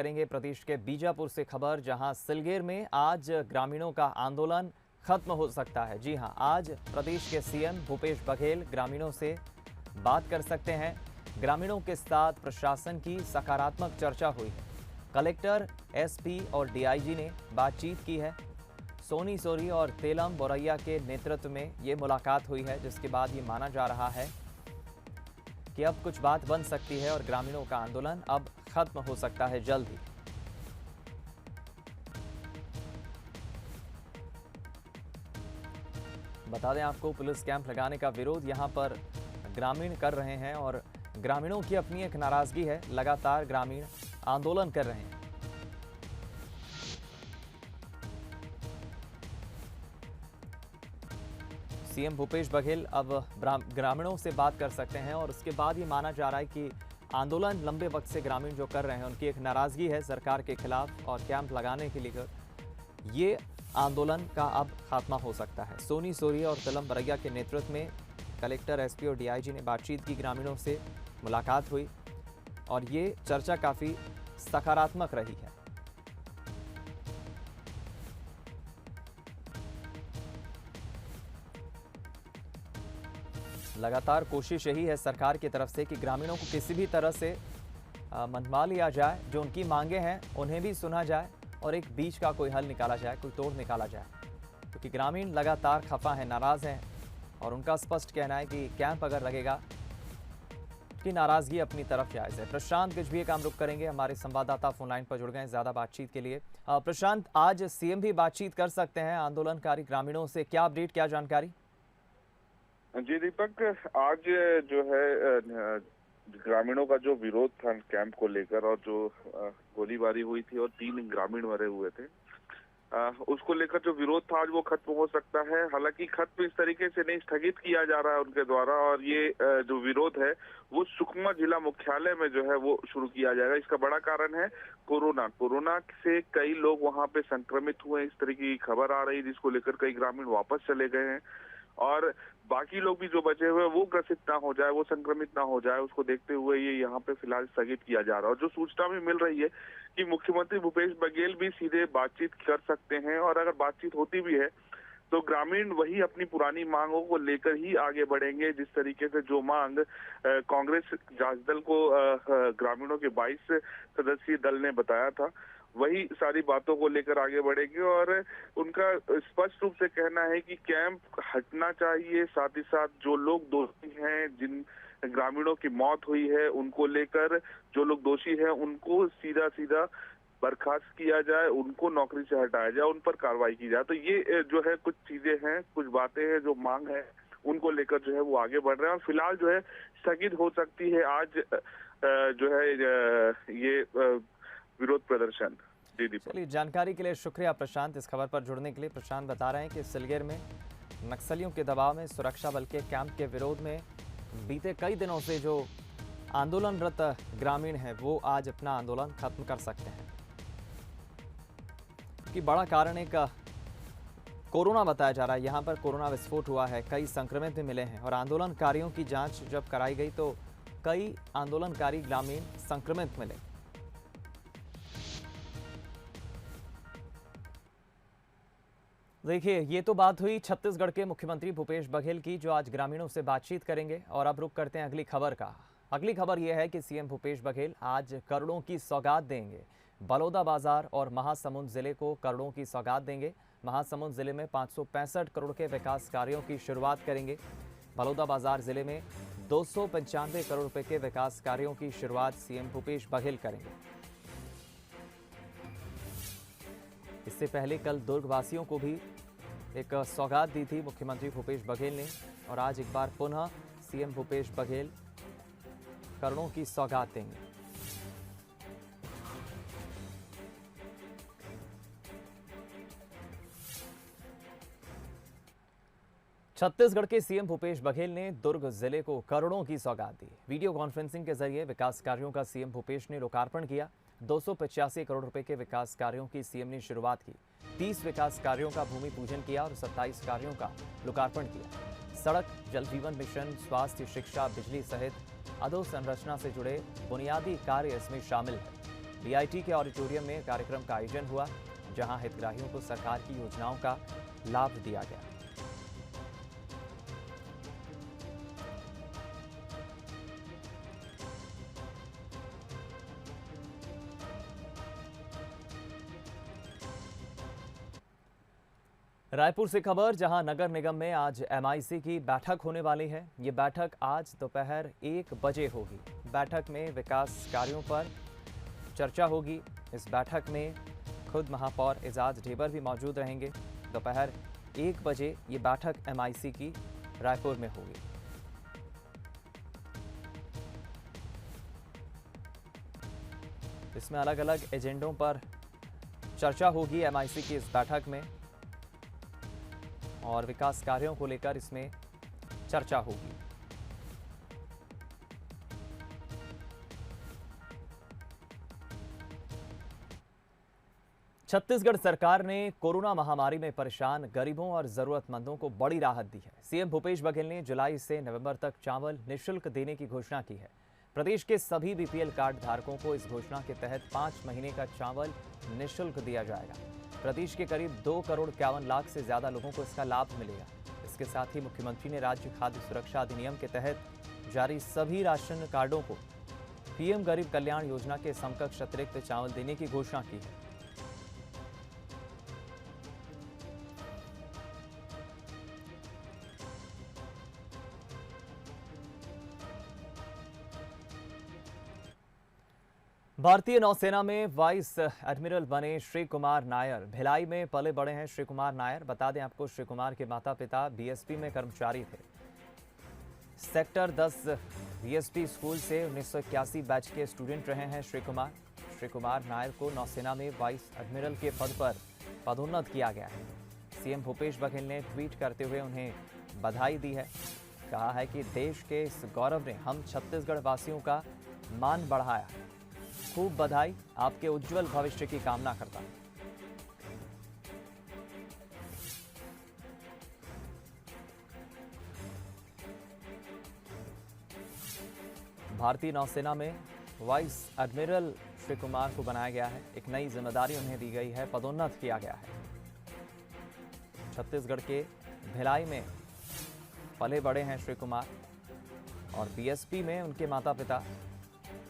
करेंगे प्रदेश के बीजापुर से खबर, जहां सिलगेर में आज ग्रामीणों का आंदोलन खत्म हो सकता है। जी हां, आज प्रदेश के सीएम भूपेश बघेल ग्रामीणों से बात कर सकते हैं। ग्रामीणों के साथ प्रशासन की सकारात्मक चर्चा हुई है। कलेक्टर, एसपी और डीआईजी ने बातचीत की है। सोनी सोरी और तेलम बोरैया के नेतृत्व में ये मुलाकात हुई है, जिसके बाद ये माना जा रहा है कि अब कुछ बात बन सकती है और ग्रामीणों का आंदोलन अब खत्म हो सकता है जल्द ही। बता दें आपको, पुलिस कैंप लगाने का विरोध यहां पर ग्रामीण कर रहे हैं और ग्रामीणों की अपनी एक नाराजगी है। लगातार ग्रामीण आंदोलन कर रहे हैं। सीएम भूपेश बघेल अब ग्रामीणों से बात कर सकते हैं और उसके बाद ये माना जा रहा है कि आंदोलन लंबे वक्त से ग्रामीण जो कर रहे हैं, उनकी एक नाराजगी है सरकार के खिलाफ और कैंप लगाने के लिए ये आंदोलन का अब खात्मा हो सकता है। सोनी सोरी और तेलम बोरैया के नेतृत्व में कलेक्टर, एसपी और डीआईजी ने बातचीत की, ग्रामीणों से मुलाकात हुई और ये चर्चा काफ़ी सकारात्मक रही है। लगातार कोशिश यही है सरकार की तरफ से कि ग्रामीणों को किसी भी तरह से मनवा लिया जाए, जो उनकी मांगे हैं उन्हें भी सुना जाए और एक बीच का कोई हल निकाला जाए, कोई तोड़ निकाला जाए, क्योंकि ग्रामीण लगातार खफा हैं, नाराज़ हैं और उनका स्पष्ट कहना है कि कैंप अगर लगेगा कि नाराज़गी अपनी तरफ जायज़ है। प्रशांत कुछ भी काम रुक करेंगे, हमारे संवाददाता फोनलाइन पर जुड़ गए ज़्यादा बातचीत के लिए। प्रशांत, आज सीएम भी बातचीत कर सकते हैं आंदोलनकारी ग्रामीणों से, क्या अपडेट, क्या जानकारी? जी दीपक, आज जो है ग्रामीणों का जो विरोध था कैंप को लेकर और जो गोलीबारी हुई थी और 3 ग्रामीण मरे हुए थे, उसको लेकर जो विरोध था आज वो खत्म हो सकता है। हालांकि खत्म इस तरीके से नहीं, स्थगित किया जा रहा है उनके द्वारा और ये जो विरोध है वो सुकमा जिला मुख्यालय में जो है वो शुरू किया जाएगा। इसका बड़ा कारण है कोरोना से कई लोग वहां पे संक्रमित हुए, इस तरीके की खबर आ रही, जिसको लेकर कई ग्रामीण वापस चले गए हैं और बाकी लोग भी जो बचे हुए वो ग्रसित ना हो जाए, वो संक्रमित ना हो जाए, उसको देखते हुए ये यहाँ पे फिलहाल स्थगित किया जा रहा है। और जो सूचना भी मिल रही है कि मुख्यमंत्री भूपेश बघेल भी सीधे बातचीत कर सकते हैं और अगर बातचीत होती भी है तो ग्रामीण वही अपनी पुरानी मांगों को लेकर ही आगे बढ़ेंगे। जिस तरीके से जो मांग कांग्रेस जांच दल को ग्रामीणों के 22 सदस्यीय दल ने बताया था, वही सारी बातों को लेकर आगे बढ़ेंगे और उनका स्पष्ट रूप से कहना है कि कैंप हटना चाहिए। साथ ही साथ जो लोग दोषी हैं, जिन ग्रामीणों की मौत हुई है, उनको लेकर जो लोग दोषी हैं उनको सीधा सीधा बर्खास्त किया जाए, उनको नौकरी से हटाया जाए, उन पर कार्रवाई की जाए। तो ये जो है कुछ चीजें हैं, कुछ बातें हैं, जो मांग है उनको लेकर जो है वो आगे बढ़ रहे हैं और फिलहाल जो है स्थगित हो सकती है आज जो है ये विरोध प्रदर्शन। जी दीपक, चलिए, जानकारी के लिए शुक्रिया प्रशांत, इस खबर पर जुड़ने के लिए। प्रशांत बता रहे हैं कि सिलगेर में नक्सलियों के दबाव में सुरक्षा बल के कैंप के विरोध में बीते कई दिनों से जो आंदोलनरत ग्रामीण हैं वो आज अपना आंदोलन खत्म कर सकते हैं। कि बड़ा कारण एक कोरोना बताया जा रहा है। यहाँ पर कोरोना विस्फोट हुआ है, कई संक्रमित भी मिले हैं और आंदोलनकारियों की जांच जब कराई गई तो कई आंदोलनकारी ग्रामीण संक्रमित मिले। देखिए, ये तो बात हुई छत्तीसगढ़ के मुख्यमंत्री भूपेश बघेल की, जो आज ग्रामीणों से बातचीत करेंगे। और अब रुक करते हैं अगली खबर का। अगली खबर यह है कि सीएम भूपेश बघेल आज करोड़ों की सौगात देंगे। बलौदाबाजार और महासमुंद जिले को करोड़ों की सौगात देंगे। महासमुंद जिले में 565 करोड़ के विकास कार्यों की शुरुआत करेंगे। बलौदाबाजार जिले में 295 करोड़ रुपए के विकास कार्यों की शुरुआत सीएम भूपेश बघेल करेंगे। इससे पहले कल दुर्ग वासियों को भी एक सौगात दी थी मुख्यमंत्री भूपेश बघेल ने और आज एक बार पुनः सीएम भूपेश बघेल करोड़ों की सौगात देंगे। छत्तीसगढ़ के सीएम भूपेश बघेल ने दुर्ग जिले को करोड़ों की सौगात दी। वीडियो कॉन्फ्रेंसिंग के जरिए विकास कार्यों का सीएम भूपेश ने लोकार्पण किया। 285 करोड़ रुपए के विकास कार्यों की सीएम ने शुरुआत की। 30 विकास कार्यों का भूमि पूजन किया और 27 कार्यों का लोकार्पण किया। सड़क, जल जीवन मिशन, स्वास्थ्य, शिक्षा, बिजली सहित अधोसंरचना से जुड़े बुनियादी कार्य इसमें शामिल हैं। बीआईटी के ऑडिटोरियम में कार्यक्रम का आयोजन हुआ, जहां हितग्राहियों को सरकार की योजनाओं का लाभ दिया गया। रायपुर से खबर, जहां नगर निगम में आज एमआईसी की बैठक होने वाली है। ये बैठक आज दोपहर 1 बजे होगी। बैठक में विकास कार्यों पर चर्चा होगी। इस बैठक में खुद महापौर एजाज ढेबर भी मौजूद रहेंगे। दोपहर 1 बजे ये बैठक एमआईसी की रायपुर में होगी। इसमें अलग अलग एजेंडों पर चर्चा होगी एमआईसी की इस बैठक में, और विकास कार्यों को लेकर इसमें चर्चा होगी। छत्तीसगढ़ सरकार ने कोरोना महामारी में परेशान गरीबों और जरूरतमंदों को बड़ी राहत दी है। सीएम भूपेश बघेल ने जुलाई से नवंबर तक चावल निःशुल्क देने की घोषणा की है। प्रदेश के सभी बीपीएल कार्ड धारकों को इस घोषणा के तहत 5 महीने का चावल निःशुल्क दिया जाएगा। प्रदेश के करीब 2 करोड़ 51 लाख से ज्यादा लोगों को इसका लाभ मिलेगा। इसके साथ ही मुख्यमंत्री ने राज्य खाद्य सुरक्षा अधिनियम के तहत जारी सभी राशन कार्डों को पीएम गरीब कल्याण योजना के समकक्ष अतिरिक्त चावल देने की घोषणा की है। भारतीय नौसेना में वाइस एडमिरल बने श्री कुमार नायर भिलाई में पले बड़े हैं। श्री कुमार नायर, बता दें आपको, श्री कुमार के माता पिता बीएसपी में कर्मचारी थे। सेक्टर 10 बीएसपी स्कूल से 1981 बैच के स्टूडेंट रहे हैं श्री कुमार। श्री कुमार नायर को नौसेना में वाइस एडमिरल के पद पर पदोन्नत किया गया है। सीएम भूपेश बघेल ने ट्वीट करते हुए उन्हें बधाई दी है। कहा है कि देश के इस गौरव ने हम छत्तीसगढ़ वासियों का मान बढ़ाया। खूब बधाई, आपके उज्जवल भविष्य की कामना करता हूं। भारतीय नौसेना में वाइस एडमिरल श्री कुमार को बनाया गया है। एक नई जिम्मेदारी उन्हें दी गई है, पदोन्नत किया गया है। छत्तीसगढ़ के भिलाई में पले बड़े हैं श्री कुमार, और बीएसपी में उनके माता पिता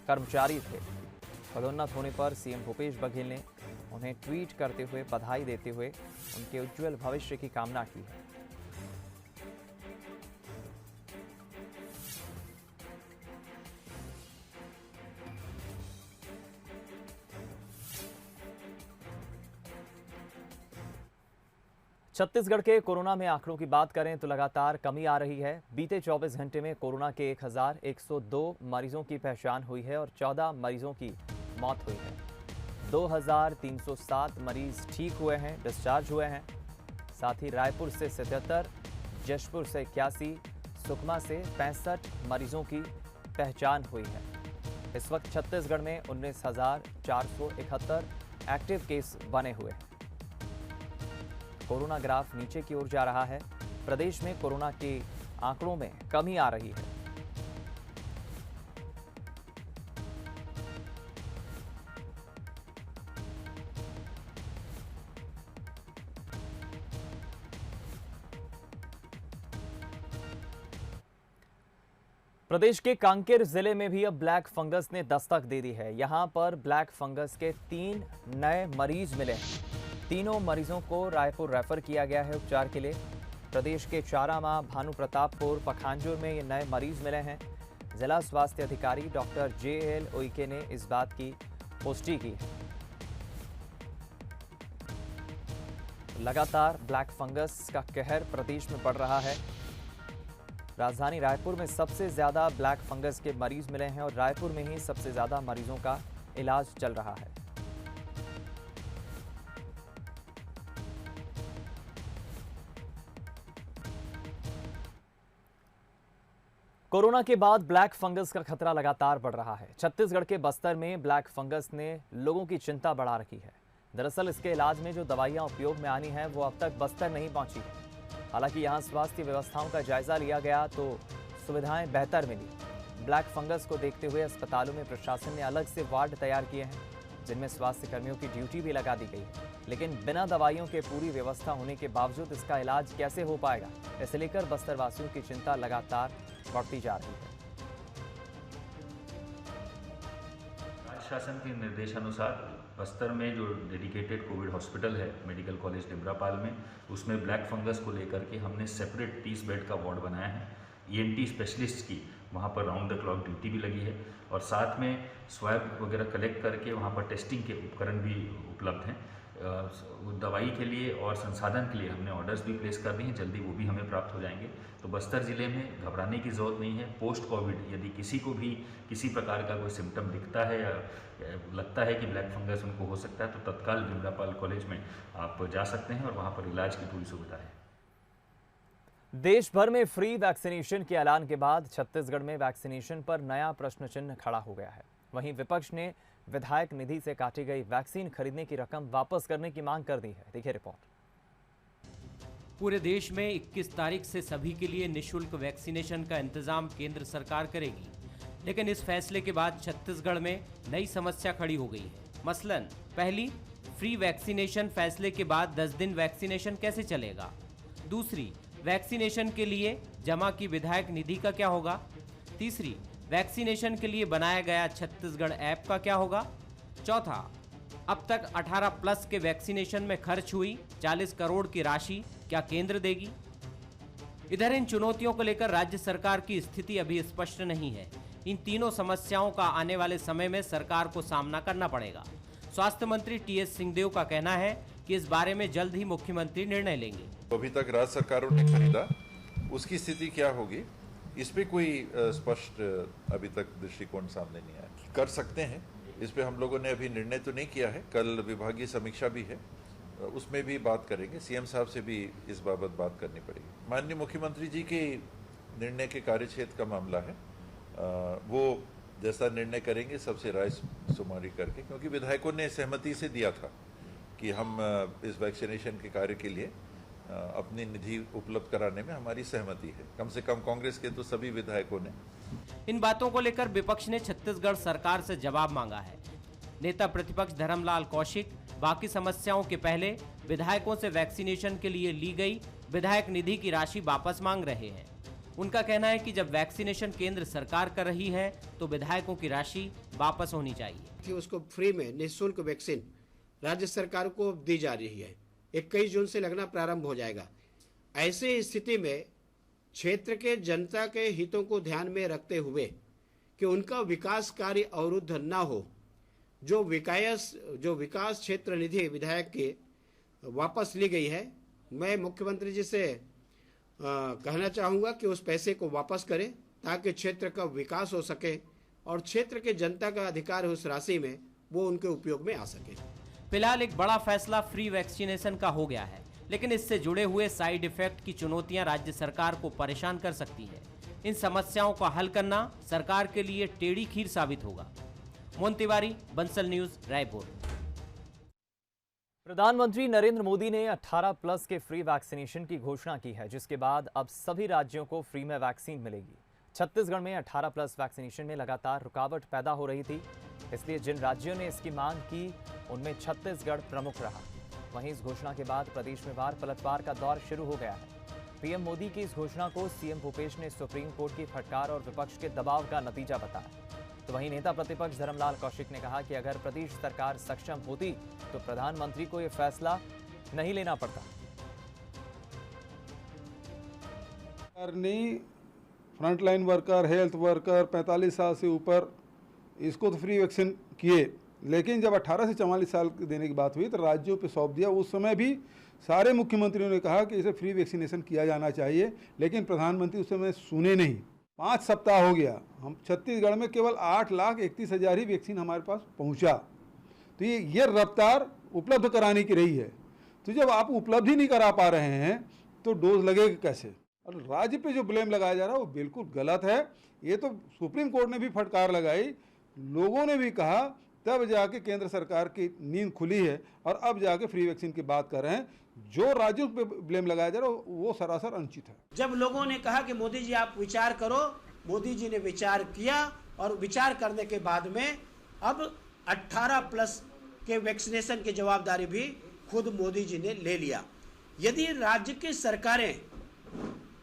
कर्मचारी थे। पदोन्नत होने पर सीएम भूपेश बघेल ने उन्हें ट्वीट करते हुए बधाई देते हुए उनके उज्जवल भविष्य की कामना की है। छत्तीसगढ़ के कोरोना में आंकड़ों की बात करें तो लगातार कमी आ रही है। बीते 24 घंटे में कोरोना के 1102 मरीजों की पहचान हुई है और 14 मरीजों की मौत हुई है। 2307 मरीज ठीक हुए हैं, डिस्चार्ज हुए हैं। साथ ही रायपुर से 77, जशपुर से 81, सुकमा से 65 मरीजों की पहचान हुई है। इस वक्त छत्तीसगढ़ में 19,471 एक्टिव केस बने हुए हैं। कोरोना ग्राफ नीचे की ओर जा रहा है। प्रदेश में कोरोना के आंकड़ों में कमी आ रही है। प्रदेश के कांकेर जिले में भी अब ब्लैक फंगस ने दस्तक दे दी है। यहां पर ब्लैक फंगस के 3 नए मरीज मिले हैं। तीनों मरीजों को रायपुर रेफर किया गया है उपचार के लिए। प्रदेश के चारामा, भानु प्रतापपुर, पखांजूर में ये नए मरीज मिले हैं। जिला स्वास्थ्य अधिकारी डॉक्टर JL उइके ने इस बात की पुष्टि की है। लगातार ब्लैक फंगस का कहर प्रदेश में बढ़ रहा है। राजधानी रायपुर में सबसे ज्यादा ब्लैक फंगस के मरीज मिले हैं और रायपुर में ही सबसे ज्यादा मरीजों का इलाज चल रहा है। कोरोना के बाद ब्लैक फंगस का खतरा लगातार बढ़ रहा है। छत्तीसगढ़ के बस्तर में ब्लैक फंगस ने लोगों की चिंता बढ़ा रखी है। दरअसल इसके इलाज में जो दवाइयां उपयोग में आनी हैं वो अब तक बस्तर नहीं पहुंची है। हालांकि यहां स्वास्थ्य व्यवस्थाओं का जायजा लिया गया तो सुविधाएं बेहतर मिली। ब्लैक फंगस को देखते हुए अस्पतालों में प्रशासन ने अलग से वार्ड तैयार किए हैं, जिनमें स्वास्थ्य कर्मियों की ड्यूटी भी लगा दी गई है। लेकिन बिना दवाइयों के पूरी व्यवस्था होने के बावजूद इसका इलाज कैसे हो पाएगा, इसे लेकर बस्तर वासियों की चिंता लगातार बढ़ती जा रही है। राज्य शासन के निर्देशानुसार बस्तर में जो डेडिकेटेड कोविड हॉस्पिटल है मेडिकल कॉलेज डिमरापाल में, उसमें ब्लैक फंगस को लेकर के हमने सेपरेट 30 बेड का वार्ड बनाया है। ENT स्पेशलिस्ट की वहाँ पर राउंड द क्लॉक ड्यूटी भी लगी है और साथ में स्वैब वगैरह कलेक्ट करके वहाँ पर टेस्टिंग के उपकरण भी उपलब्ध हैं। दवाई के लिए और संसाधन के लिए हमने ऑर्डर्स भी प्लेस कर दिए हैं, जल्दी वो भी हमें प्राप्त हो जाएंगे। तो बस्तर ज़िले में घबराने की ज़रूरत नहीं है। पोस्ट कोविड यदि किसी को भी किसी प्रकार का कोई सिम्टम दिखता है या लगता है कि ब्लैक फंगस उनको हो सकता है तो तत्काल डिमरापाल कॉलेज में आप जा सकते हैं और वहाँ पर इलाज की पूरी सुविधा है। देश भर में फ्री वैक्सीनेशन के ऐलान के बाद छत्तीसगढ़ में वैक्सीनेशन पर नया प्रश्न चिन्ह खड़ा हो गया है। वहीं विपक्ष ने विधायक निधि से काटी गई वैक्सीन खरीदने की रकम वापस करने की मांग कर दी है। देखिए रिपोर्ट। पूरे देश में 21 तारीख से सभी के लिए निःशुल्क वैक्सीनेशन का इंतजाम केंद्र सरकार करेगी, लेकिन इस फैसले के बाद छत्तीसगढ़ में नई समस्या खड़ी हो गई है। मसलन पहली, फ्री वैक्सीनेशन फैसले के बाद 10 दिन वैक्सीनेशन कैसे चलेगा? दूसरी, वैक्सीनेशन के लिए जमा की विधायक निधि का क्या होगा? तीसरी, वैक्सीनेशन के लिए बनाया गया छत्तीसगढ़ ऐप का क्या होगा? चौथा, अब तक 18+ के वैक्सीनेशन में खर्च हुई 40 करोड़ की राशि क्या केंद्र देगी? इधर इन चुनौतियों को लेकर राज्य सरकार की स्थिति अभी स्पष्ट नहीं है। इन तीनों समस्याओं का आने वाले समय में सरकार को सामना करना पड़ेगा। स्वास्थ्य मंत्री TS सिंहदेव का कहना है कि इस बारे में जल्द ही मुख्यमंत्री निर्णय लेंगे। अभी तक राज्य सरकारों ने खरीदा, उसकी स्थिति क्या होगी, इस पे कोई स्पष्ट अभी तक दृष्टिकोण सामने नहीं आया। कर सकते हैं, इस पे हम लोगों ने अभी निर्णय तो नहीं किया है। कल विभागीय समीक्षा भी है, उसमें भी बात करेंगे। CM साहब से भी इस बाबत बात करनी पड़ेगी। माननीय मुख्यमंत्री जी के निर्णय के कार्यक्षेत्र का मामला है, वो जैसा निर्णय करेंगे सबसे राय सुमारी करके, क्योंकि विधायकों ने सहमति से दिया था कि हम इस वैक्सीनेशन के कार्य के लिए अपनी निधि उपलब्ध कराने में हमारी सहमति है। कम से कम कांग्रेस के तो सभी विधायकों ने। इन बातों को लेकर विपक्ष ने छत्तीसगढ़ सरकार से जवाब मांगा है। नेता प्रतिपक्ष धर्मलाल कौशिक बाकी समस्याओं के पहले विधायकों से वैक्सीनेशन के लिए ली गई विधायक निधि की राशि वापस मांग रहे हैं। उनका कहना है कि जब वैक्सीनेशन केंद्र सरकार कर रही है तो विधायकों की राशि वापस होनी चाहिए। कि उसको फ्री में निःशुल्क वैक्सीन राज्य सरकार को दी जा रही है, 21 जून से लगना प्रारंभ हो जाएगा। ऐसे स्थिति में क्षेत्र के जनता के हितों को ध्यान में रखते हुए कि उनका विकास कार्य अवरुद्ध न हो, जो विकास क्षेत्र निधि विधायक की वापस ली गई है, मैं मुख्यमंत्री जी से कहना चाहूँगा कि उस पैसे को वापस करें ताकि क्षेत्र का विकास हो सके और क्षेत्र के जनता का अधिकार है उस राशि में, वो उनके उपयोग में आ सके। फिलहाल एक बड़ा फैसला फ्री वैक्सीनेशन का हो गया है, लेकिन इससे जुड़े हुए साइड इफेक्ट की चुनौतियां राज्य सरकार को परेशान कर सकती है। इन समस्याओं का हल करना सरकार के लिए टेढ़ी खीर साबित होगा। मोहन तिवारी, बंसल न्यूज, रायपुर। प्रधानमंत्री नरेंद्र मोदी ने 18+ के फ्री वैक्सीनेशन की घोषणा की है, जिसके बाद अब सभी राज्यों को फ्री में वैक्सीन मिलेगी। छत्तीसगढ़ में 18+ वैक्सीनेशन में लगातार रुकावट पैदा हो रही थी, इसलिए जिन राज्यों ने इसकी मांग की उनमें छत्तीसगढ़ प्रमुख रहा। वहीं इस घोषणा के बाद प्रदेश में वार पलटवार का दौर शुरू हो गया है। पीएम मोदी की इस घोषणा को CM भूपेश ने सुप्रीम कोर्ट की फटकार और विपक्ष के दबाव का नतीजा बताया। तो वहीं नेता प्रतिपक्ष धर्मलाल कौशिक ने कहा कि अगर प्रदेश सरकार सक्षम होती तो प्रधानमंत्री को यह फैसला नहीं लेना पड़ता। फ्रंटलाइन वर्कर, हेल्थ वर्कर, 45 साल से ऊपर, इसको तो फ्री वैक्सीन किए, लेकिन जब 18 से 44 साल देने की बात हुई तो राज्यों पे सौंप दिया। उस समय भी सारे मुख्यमंत्रियों ने कहा कि इसे फ्री वैक्सीनेशन किया जाना चाहिए, लेकिन प्रधानमंत्री उस समय सुने नहीं। 5 सप्ताह हो गया, हम छत्तीसगढ़ में केवल 8,31,000 ही वैक्सीन हमारे पास पहुंचा। तो ये रफ्तार उपलब्ध कराने की रही है। तो जब आप उपलब्ध ही नहीं करा पा रहे हैं तो डोज लगेगा कैसे? और राज्य पे जो ब्लेम लगाया जा रहा है वो बिल्कुल गलत है। ये तो सुप्रीम कोर्ट ने भी फटकार लगाई, लोगों ने भी कहा, तब जाके केंद्र सरकार की नींद खुली है और अब जाके फ्री वैक्सीन की बात कर रहे हैं। जो राज्यों पे ब्लेम लगाया जा रहा है वो सरासर अनुचित है। जब लोगों ने कहा कि मोदी जी आप विचार करो, मोदी जी ने विचार किया और विचार करने के बाद में अब 18+ के वैक्सीनेशन की जवाबदारी भी खुद मोदी जी ने ले लिया। यदि राज्य की सरकारें,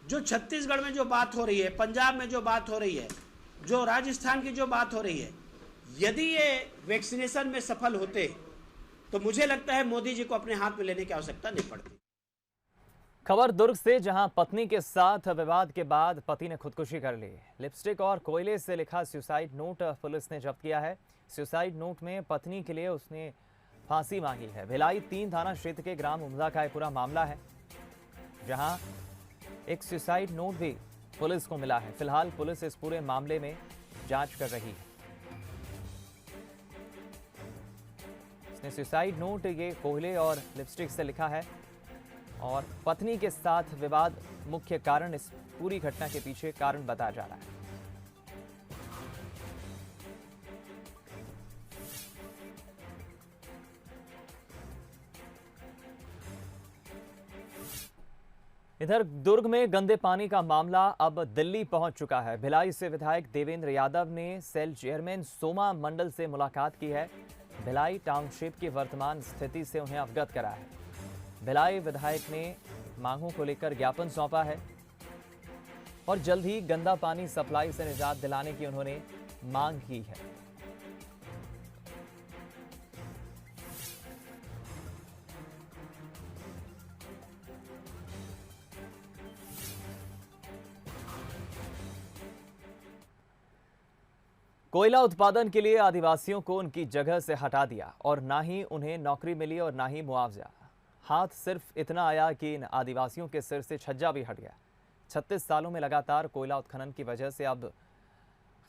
जो छत्तीसगढ़ में जो बात हो रही है, पंजाब में जो बात हो रही है, जो राजस्थान की जो बात हो रही है, यदि ये वैक्सीनेशन में सफल होते तो मुझे लगता है मोदी जी को अपने हाथ में लेने की आवश्यकता नहीं पड़ती। खबर दुर्ग से, जहां पत्नी के साथ विवाद के बाद पति ने खुदकुशी कर ली। लिपस्टिक और कोयले से लिखा सुसाइड नोट पुलिस ने जब्त किया है। सुसाइड नोट में पत्नी के लिए उसने फांसी मांगी है। भिलाई 3 थाना क्षेत्र के ग्राम उमदा का यह पूरा मामला है, जहां एक सुसाइड नोट भी पुलिस को मिला है। फिलहाल पुलिस इस पूरे मामले में जांच कर रही है। इसने सुसाइड नोट ये कोयले और लिपस्टिक से लिखा है और पत्नी के साथ विवाद मुख्य कारण, इस पूरी घटना के पीछे कारण बताया जा रहा है। इधर दुर्ग में गंदे पानी का मामला अब दिल्ली पहुंच चुका है। भिलाई से विधायक देवेंद्र यादव ने सेल चेयरमैन सोमा मंडल से मुलाकात की है। भिलाई टाउनशिप की वर्तमान स्थिति से उन्हें अवगत करा है। भिलाई विधायक ने मांगों को लेकर ज्ञापन सौंपा है और जल्द ही गंदा पानी सप्लाई से निजात दिलाने की उन्होंने मांग की है। कोयला उत्पादन के लिए आदिवासियों को उनकी जगह से हटा दिया और ना ही उन्हें नौकरी मिली और ना ही मुआवजा। हाथ सिर्फ इतना आया कि इन आदिवासियों के सिर से छज्जा भी हट गया। 36 सालों में लगातार कोयला उत्खनन की वजह से अब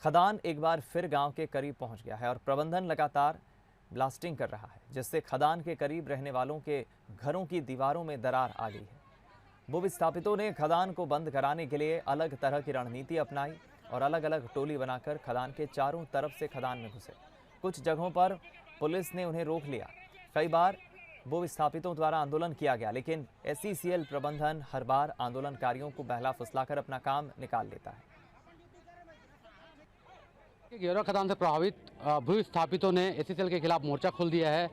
खदान एक बार फिर गांव के करीब पहुंच गया है और प्रबंधन लगातार ब्लास्टिंग कर रहा है, जिससे खदान के करीब रहने वालों के घरों की दीवारों में दरार आ गई है। भूविस्थापितों ने खदान को बंद कराने के लिए अलग तरह की रणनीति अपनाई और अलग अलग टोली बनाकर खदान के चारों तरफ से खदान में घुसे। कुछ जगहों पर पुलिस ने उन्हें रोक लिया। कई बार भूविस्थापितों द्वारा आंदोलन किया गया, लेकिन SCCL प्रबंधन हर बार आंदोलनकारियों को बहला फुसलाकर अपना काम निकाल लेता है। गेवरा खदान से प्रभावित भूविस्थापितों ने SCCL के खिलाफ मोर्चा खोल दिया है।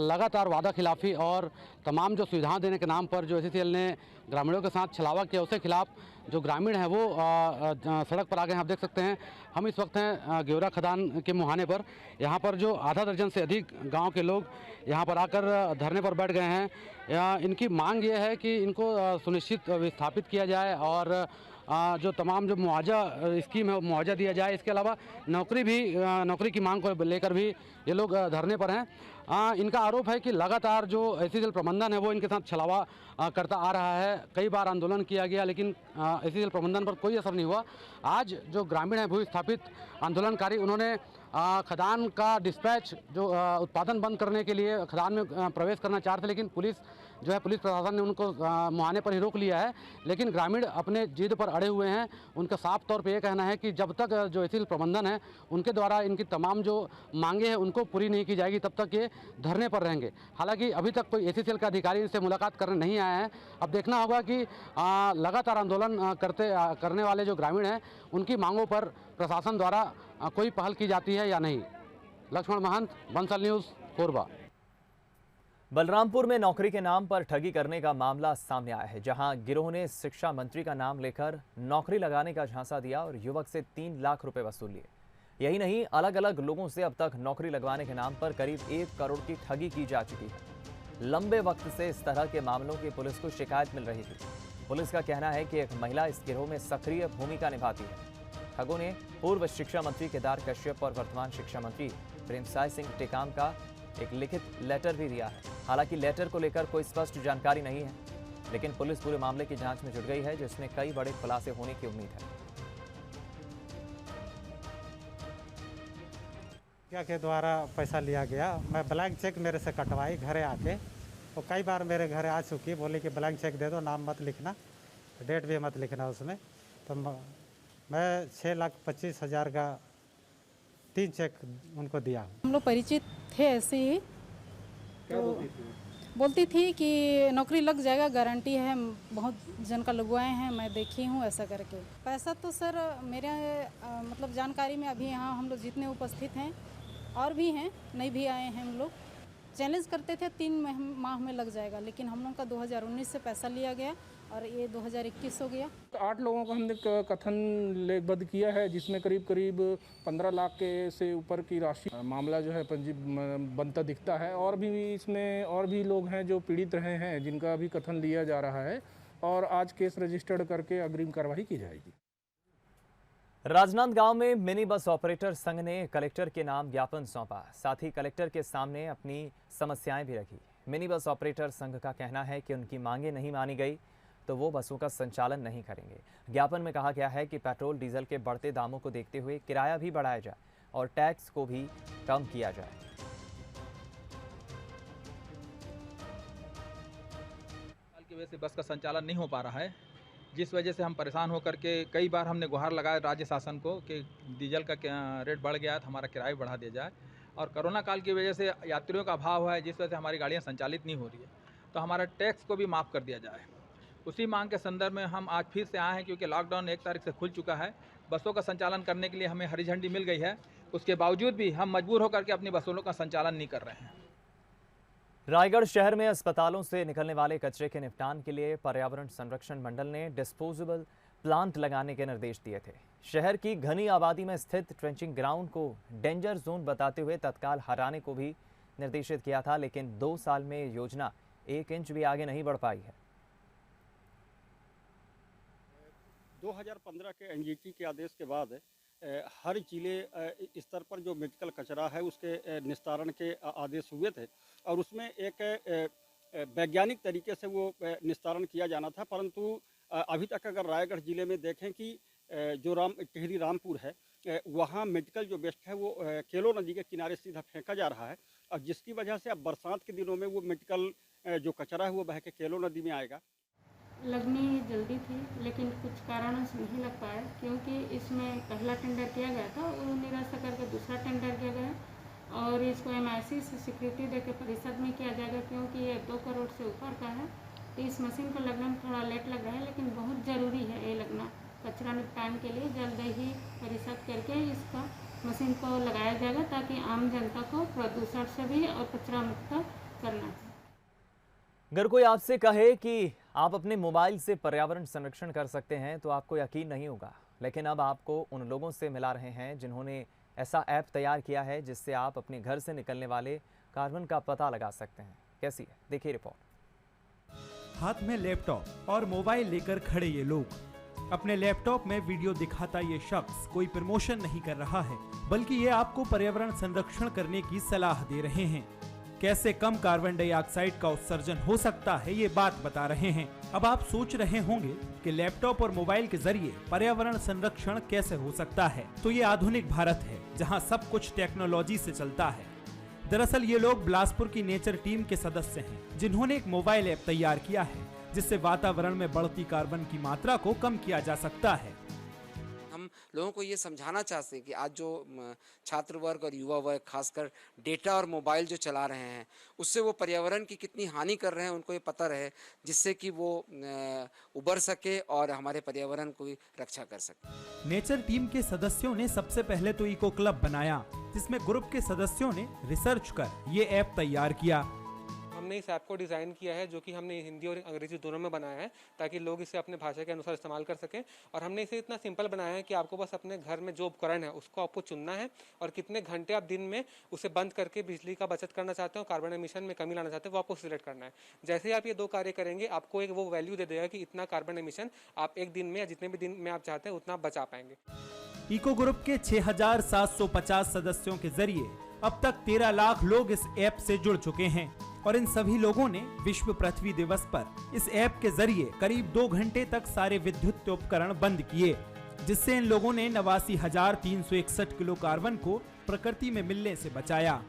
लगातार वादा खिलाफी और तमाम जो सुविधाएं देने के नाम पर जो SCCL ने ग्रामीणों के साथ छलावा किया, उसके खिलाफ जो ग्रामीण हैं वो सड़क पर आ गए हैं। आप देख सकते हैं, हम इस वक्त हैं गेवरा खदान के मुहाने पर। यहाँ पर जो आधा दर्जन से अधिक गांव के लोग यहाँ पर आकर धरने पर बैठ गए हैं। इनकी मांग ये है कि इनको सुनिश्चित विस्थापित किया जाए और जो तमाम जो मुआवजा स्कीम है वो मुआवजा दिया जाए। इसके अलावा नौकरी की मांग को लेकर भी ये लोग धरने पर हैं। इनका आरोप है कि लगातार जो SCCL प्रबंधन है वो इनके साथ छलावा करता आ रहा है। कई बार आंदोलन किया गया, लेकिन SCCL प्रबंधन पर कोई असर नहीं हुआ। आज जो ग्रामीण है भूविस्थापित आंदोलनकारी, उन्होंने खदान का डिस्पैच जो उत्पादन बंद करने के लिए खदान में प्रवेश करना चाह रहे थे, लेकिन पुलिस प्रशासन ने उनको मुहाने पर ही रोक लिया है। लेकिन ग्रामीण अपने जिद पर अड़े हुए हैं। उनका साफ तौर पे ये कहना है कि जब तक जो SCCL प्रबंधन है उनके द्वारा इनकी तमाम जो मांगे हैं उनको पूरी नहीं की जाएगी, तब तक ये धरने पर रहेंगे। हालांकि अभी तक कोई SCCL का अधिकारी इनसे मुलाकात करने नहीं आया है। अब देखना होगा कि लगातार आंदोलन करने वाले जो ग्रामीण हैं उनकी मांगों पर प्रशासन द्वारा कोई पहल की जाती है या नहीं। लक्ष्मण महंत, बंसल न्यूज़, कोरबा। बलरामपुर में नौकरी के नाम पर ठगी करने का मामला सामने आया है, जहां गिरोह ने शिक्षा मंत्री का नाम लेकर नौकरी लगाने का झांसा दिया और युवक से 3 लाख रुपए वसूल लिए। यही नहीं, अलग अलग लोगों से अब तक नौकरी लगवाने के नाम पर करीब 1 करोड़ की ठगी की जा चुकी है। लंबे वक्त से इस तरह के मामलों की पुलिस को शिकायत मिल रही थी। पुलिस का कहना है कि एक महिला इस गिरोह में सक्रिय भूमिका निभाती है। ठगों ने पूर्व शिक्षा मंत्री केदार कश्यप और वर्तमान शिक्षा मंत्री प्रेमसाय सिंह टेकाम का एक लिखित लेटर भी दिया है। हालांकि लेटर को लेकर कोई स्पष्ट जानकारी नहीं है, लेकिन पुलिस पूरे मामले की जांच में जुट गई है, जिसमें कई बड़े खुलासे होने की उम्मीद है। क्या के द्वारा पैसा लिया गया, मैं ब्लैंक चेक मेरे से कटवाई घरे आके, तो कई बार मेरे घर आ चुकी, बोली कि ब्लैंक चेक दे दो, नाम मत लिखना, डेट भी मत लिखना उसमें। तो मैं 6,25,000 का 3 चेक उनको दिया। हम लोग परिचित थे ऐसे ही। क्या बोलती थी कि नौकरी लग जाएगा, गारंटी है, बहुत जन का लगवाए हैं, मैं देखी हूँ ऐसा करके। पैसा तो सर मेरे मतलब जानकारी में अभी यहाँ हम लोग जितने उपस्थित हैं और भी हैं, नहीं भी आए हैं हम लोग, चैलेंज करते थे 3 माह में लग जाएगा, लेकिन हम लोग का 2019 से पैसा लिया गया और ये 2021 हो गया। 8 लोगों का हमने कथन लेखबद्ध किया है, जिसमें करीब 15 लाख के से ऊपर की राशि मामला जो है बनता दिखता है। और भी इसमें और भी लोग हैं जो पीड़ित रहे हैं, जिनका भी कथन लिया जा रहा है और आज केस रजिस्टर्ड करके अग्रिम कार्रवाई की जाएगी। राजनांदगांव में मिनी बस ऑपरेटर संघ ने कलेक्टर के नाम ज्ञापन सौंपा, साथ ही कलेक्टर के सामने अपनी समस्याएं भी रखी। मिनी बस ऑपरेटर संघ का कहना है कि उनकी मांगें नहीं मानी गई तो वो बसों का संचालन नहीं करेंगे। ज्ञापन में कहा गया है कि पेट्रोल डीजल के बढ़ते दामों को देखते हुए किराया भी बढ़ाया जाए और टैक्स को भी कम किया जाए। की वजह से बस का संचालन नहीं हो पा रहा है, जिस वजह से हम परेशान होकर के कई बार हमने गुहार लगाया राज्य शासन को कि डीजल का रेट बढ़ गया है तो हमारा किराया बढ़ा दिया जाए। और कोरोना काल की वजह से यात्रियों का अभाव है, जिस वजह से हमारी गाड़ियाँ संचालित नहीं हो रही है, तो हमारा टैक्स को भी माफ़ कर दिया जाए। उसी मांग के संदर्भ में हम आज फिर से आए हैं, क्योंकि लॉकडाउन 1 तारीख से खुल चुका है। बसों का संचालन करने के लिए हमें हरी झंडी मिल गई है, उसके बावजूद भी हम मजबूर होकर के अपनी बसों का संचालन नहीं कर रहे हैं। रायगढ़ शहर में अस्पतालों से निकलने वाले कचरे के निपटान के लिए पर्यावरण संरक्षण मंडल ने डिस्पोजेबल प्लांट लगाने के निर्देश दिए थे। शहर की घनी आबादी में स्थित ट्रेंचिंग ग्राउंड को डेंजर जोन बताते हुए तत्काल हटाने को भी निर्देशित किया था, लेकिन 2 साल में ये योजना 1 इंच भी आगे नहीं बढ़ पाई है। 2015 के एनजीटी के आदेश के बाद हर जिले स्तर पर जो मेडिकल कचरा है उसके निस्तारण के आदेश हुए थे और उसमें एक वैज्ञानिक तरीके से वो निस्तारण किया जाना था। परंतु अभी तक अगर रायगढ़ जिले में देखें कि जो टिहरी रामपुर है वहाँ मेडिकल जो वेस्ट है वो केलो नदी के किनारे सीधा फेंका जा रहा है और जिसकी वजह से अब बरसात के दिनों में वो मेडिकल जो कचरा है वो बह के केलो नदी में आएगा। लगनी जल्दी थी, लेकिन कुछ कारणों से नहीं लग पाया, क्योंकि इसमें पहला टेंडर किया गया था, वो निराश करके दूसरा टेंडर किया गया और इसको MIC से स्वीकृति देकर परिषद में किया जाएगा, क्योंकि ये 2 करोड़ से ऊपर का है। तो इस मशीन को लगने में थोड़ा लेट लग रहा है, लेकिन बहुत ज़रूरी है ये लगना कचरा निपटान के लिए। जल्द ही परिषद करके इसका मशीन को लगाया जाएगा ताकि आम जनता को प्रदूषण से भी और कचरा मुक्त करना। अगर कोई आपसे कहे कि आप अपने मोबाइल से पर्यावरण संरक्षण कर सकते हैं तो आपको यकीन नहीं होगा, लेकिन अब आपको उन लोगों से मिला रहे हैं जिन्होंने ऐसा ऐप तैयार किया है जिससे आप अपने घर से निकलने वाले कार्बन का पता लगा सकते हैं। कैसी है, देखिए रिपोर्ट। हाथ में लैपटॉप और मोबाइल लेकर खड़े ये लोग, अपने लैपटॉप में वीडियो दिखाता ये शख्स कोई प्रमोशन नहीं कर रहा है, बल्कि ये आपको पर्यावरण संरक्षण करने की सलाह दे रहे हैं। कैसे कम कार्बन डाइऑक्साइड का उत्सर्जन हो सकता है ये बात बता रहे हैं। अब आप सोच रहे होंगे कि लैपटॉप और मोबाइल के जरिए पर्यावरण संरक्षण कैसे हो सकता है, तो ये आधुनिक भारत है जहां सब कुछ टेक्नोलॉजी से चलता है। दरअसल ये लोग बिलासपुर की नेचर टीम के सदस्य हैं, जिन्होंने एक मोबाइल ऐप तैयार किया है जिससे वातावरण में बढ़ती कार्बन की मात्रा को कम किया जा सकता है। हम लोगों को ये समझाना चाहते हैं कि आज जो छात्र वर्ग और युवा वर्ग खासकर डेटा और मोबाइल जो चला रहे हैं उससे वो पर्यावरण की कितनी हानि कर रहे हैं उनको ये पता रहे, जिससे कि वो उबर सके और हमारे पर्यावरण को भी रक्षा कर सके। नेचर टीम के सदस्यों ने सबसे पहले तो इको क्लब बनाया, जिसमें ग्रुप के सदस्यों ने रिसर्च कर ये ऐप तैयार किया। हमने इस ऐप को डिज़ाइन किया है जो कि हमने हिंदी और अंग्रेजी दोनों में बनाया है ताकि लोग इसे अपने भाषा के अनुसार इस्तेमाल कर सकें। और हमने इसे इतना सिंपल बनाया है कि आपको बस अपने घर में जो उपकरण है उसको आपको चुनना है और कितने घंटे आप दिन में उसे बंद करके बिजली का बचत करना चाहते हो, कार्बन एमिशन में कमी लाना चाहते हो, वो आपको सिलेक्ट करना है। जैसे ही आप ये 2 कार्य करेंगे आपको एक वो वैल्यू दे देगा कि इतना कार्बन एमिशन आप एक दिन में या जितने भी दिन में आप चाहते हैं उतना बचा पाएंगे। इको ग्रुप के 6,750 सदस्यों के जरिए अब तक 13 लाख लोग इस ऐप से जुड़ चुके हैं और इन सभी लोगों ने विश्व पृथ्वी दिवस पर इस ऐप के जरिए करीब 2 घंटे तक सारे विद्युत उपकरण बंद किए, जिससे इन लोगों ने 89,361 किलो कार्बन को प्रकृति में मिलने से बचाया।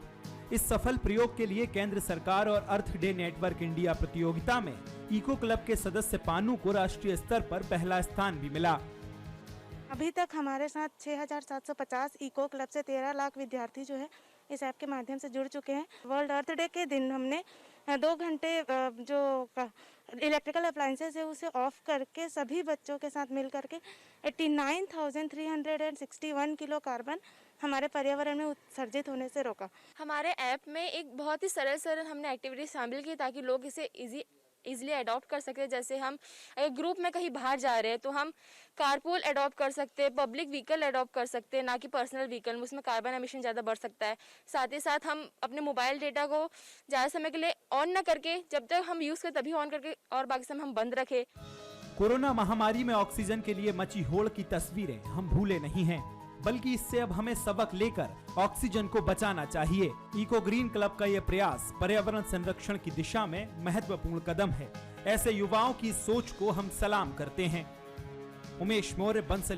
इस सफल प्रयोग के लिए केंद्र सरकार और अर्थ डे नेटवर्क इंडिया प्रतियोगिता में इको क्लब के सदस्य पानू को राष्ट्रीय स्तर पर पहला स्थान भी मिला। अभी तक हमारे साथ 6,750 इको क्लब से 13 लाख विद्यार्थी जो है इस ऐप के माध्यम से जुड़ चुके हैं। वर्ल्ड अर्थ डे के दिन हमने 2 घंटे जो इलेक्ट्रिकल अप्लायंसेस है उसे ऑफ करके सभी बच्चों के साथ मिल करके 89,361 किलो कार्बन हमारे पर्यावरण में उत्सर्जित होने से रोका। हमारे ऐप में एक बहुत ही सरल हमने एक्टिविटी शामिल की ताकि लोग इसे इजीली अडॉप्ट कर सके। जैसे हम अगर ग्रुप में कहीं बाहर जा रहे हैं तो हम कारपूल अडॉप्ट कर सकते हैं, पब्लिक व्हीकल अडॉप्ट कर सकते हैं, ना कि पर्सनल व्हीकल, उसमें कार्बन एमिशन ज़्यादा बढ़ सकता है। साथ ही साथ हम अपने मोबाइल डेटा को ज़्यादा समय के लिए ऑन ना करके, जब तक हम यूज़ करें तभी ऑन करके और बाकी समय हम बंद रखें। कोरोना महामारी में ऑक्सीजन के लिए मची होड़ की तस्वीरें हम भूले नहीं हैं, बल्कि इससे अब हमें सबक लेकर ऑक्सीजन को बचाना चाहिए। इको ग्रीन क्लब का ये प्रयास पर्यावरण संरक्षण की दिशा में महत्वपूर्ण कदम है। ऐसे युवाओं की सोच को हम सलाम करते हैं। उमेश मौर्य, बंसल।